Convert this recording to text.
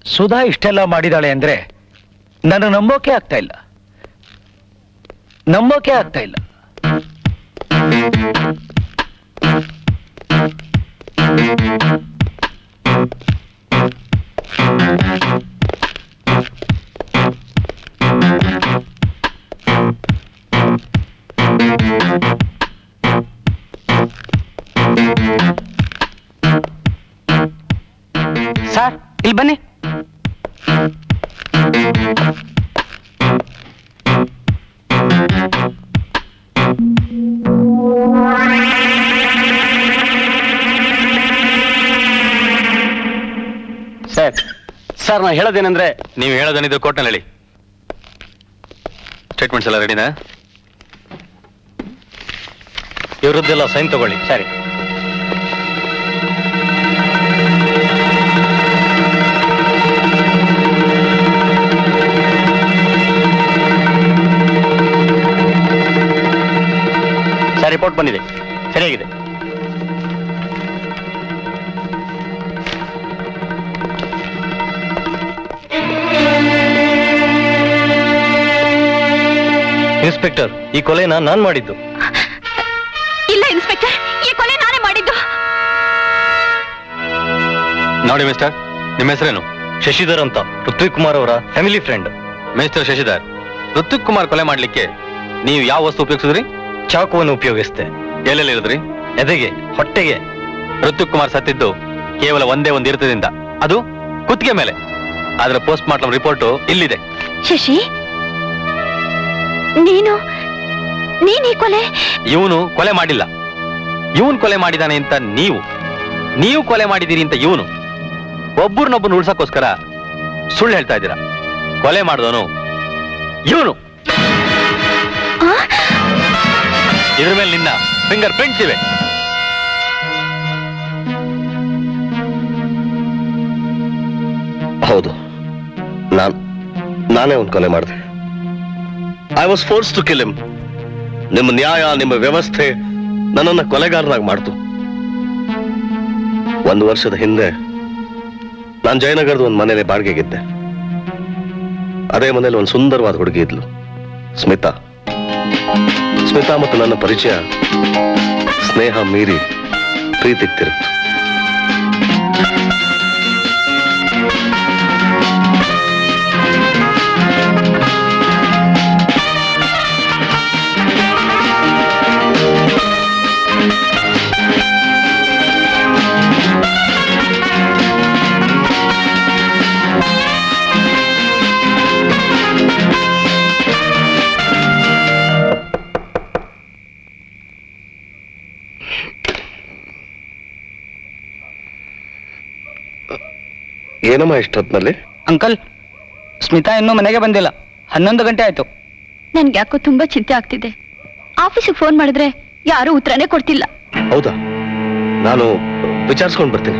ಸುಧಾ ಇಷ್ಟೆಲ್ಲ ಮಾಡಿದಾಳೆ ಅಂದ್ರೆ ನನ್ನ ನಂಬೋಕೆ ಆಗ್ತಾ ಇಲ್ಲ. ಸರ್ ಇಲ್ಲಿ ಬನ್ನಿ. ಸರ್ ನಾ ಹೇಳೋದೇನಂದ್ರೆ, ನೀವು ಹೇಳೋದೇನಿದ್ರು ಕೋರ್ಟ್ನಲ್ಲಿ ಹೇಳಿ. ಸ್ಟೇಟ್ಮೆಂಟ್ಸ್ ಎಲ್ಲ ರೆಡಿನಾ? ಇವರದ್ದೆಲ್ಲ ಸೈನ್ ತಗೊಳ್ಳಿ. ಸರಿ. ಸರ್ ರಿಪೋರ್ಟ್ ಬಂದಿದೆ, ಸರಿಯಾಗಿದೆ. ಇನ್ಸ್ಪೆಕ್ಟರ್, ಈ ಕೊಲೆನ ನಾನ್ ಮಾಡಿದ್ದು. ಇಲ್ಲ ಇನ್ಸ್ಪೆಕ್ಟರ್, ಈ ಕೊಲೆ ನಾನೇ ಮಾಡಿದ್ದು. ನೋಡಿ ಮಿಸ್ಟರ್, ನಿಮ್ಮ ಹೆಸರೇನು? ಶಶಿಧರ್ ಅಂತ, ಋತ್ವಿಕ್ ಕುಮಾರ್ ಅವರ family friend. Mister Shashidhar, Ritwik Kumar ಕೊಲೆ ಮಾಡ್ಲಿಕ್ಕೆ ನೀವು ಯಾವ ವಸ್ತು ಉಪಯೋಗಿಸಿದ್ರಿ? ಚಾಕುವನ್ನು ಉಪಯೋಗಿಸ್ತೆ. ಎಲ್ಲೆಲ್ಲಿ ಇರಿದ್ರಿ? ಎದೆಗೆ, ಹೊಟ್ಟೆಗೆ. ಋತ್ವಿಕ್ ಕುಮಾರ್ ಸತ್ತಿದ್ದು ಕೇವಲ ಒಂದೇ ಒಂದು ಇರ್ತದಿಂದ, ಅದು ಕುತ್ತಿಗೆ ಮೇಲೆ. ಅದರ ಪೋಸ್ಟ್ ಮಾರ್ಟಮ್ ರಿಪೋರ್ಟ್ ಇಲ್ಲಿದೆ. ಶಶಿ, ನೀನು ಈ ಕೊಲೆ? ಇವನು ಕೊಲೆ ಮಾಡಿಲ್ಲ. ಇವನ್ ಕೊಲೆ ಮಾಡಿದಾನೆ ಅಂತ ನೀವು ಕೊಲೆ ಮಾಡಿದೀರಿ ಅಂತ ಇವನು. ಒಬ್ಬರನ್ನೊಬ್ಬನ ಉಳ್ಸಕ್ಕೋಸ್ಕರ ಸುಳ್ಳು ಹೇಳ್ತಾ ಇದ್ದೀರಾ. ಕೊಲೆ ಮಾಡಿದವನು ಇವನು. ಇದ್ರ ಮೇಲೆ ನಿನ್ನ ಫಿಂಗರ್ ಪ್ರಿಂಟ್ಸ್ ಇವೆ. ಹೌದು, ನಾನೇ ಒಂದು ಕೊಲೆ ಮಾಡಿದೆ. I was force to kill him. ನಿಮ್ಮ ನ್ಯಾಯ, ನಿಮ್ಮ ವ್ಯವಸ್ಥೆ ನನ್ನನ್ನು ಕೊಲೆಗಾರನಾಗಿ ಮಾಡ್ತು. 1 ವರ್ಷದ ಹಿಂದೆ ನಾನು ಜಯನಗರದ ಒಂದು ಮನೇಲಿ ಬಾಡಿಗೆಗಿದ್ದೆ. ಅದೇ ಮನೇಲಿ ಒಂದು ಸುಂದರವಾದ ಹುಡುಗಿ ಇದ್ಲು, ಸ್ಮಿತಾ. ಮತ್ತು ನನ್ನ ಪರಿಚಯ ಸ್ನೇಹ ಮೀರಿ ಪ್ರೀತಿಗೆ ತಿರುಗ್ತು. ಏನಮ್ಮ ಇಷ್ಟೊತ್ತಿನಲ್ಲಿ? ಅಂಕಲ್, ಸ್ಮಿತಾ ಇನ್ನೂ ಮನೆಗೆ ಬಂದಿಲ್ಲ. 11 ಗಂಟೆ ಆಯ್ತು. ನನ್ಗೆ ಯಾಕೋ ತುಂಬಾ ಚಿಂತೆ ಆಗ್ತಿದೆ. ಆಫೀಸಿಗೆ ಫೋನ್ ಮಾಡಿದ್ರೆ ಯಾರು ಉತ್ತರನೇ ಕೊಡ್ತಿಲ್ಲ. ಹೌದಾ? ನಾನು ವಿಚಾರಿಸ್ಕೊಂಡು ಬರ್ತೀನಿ.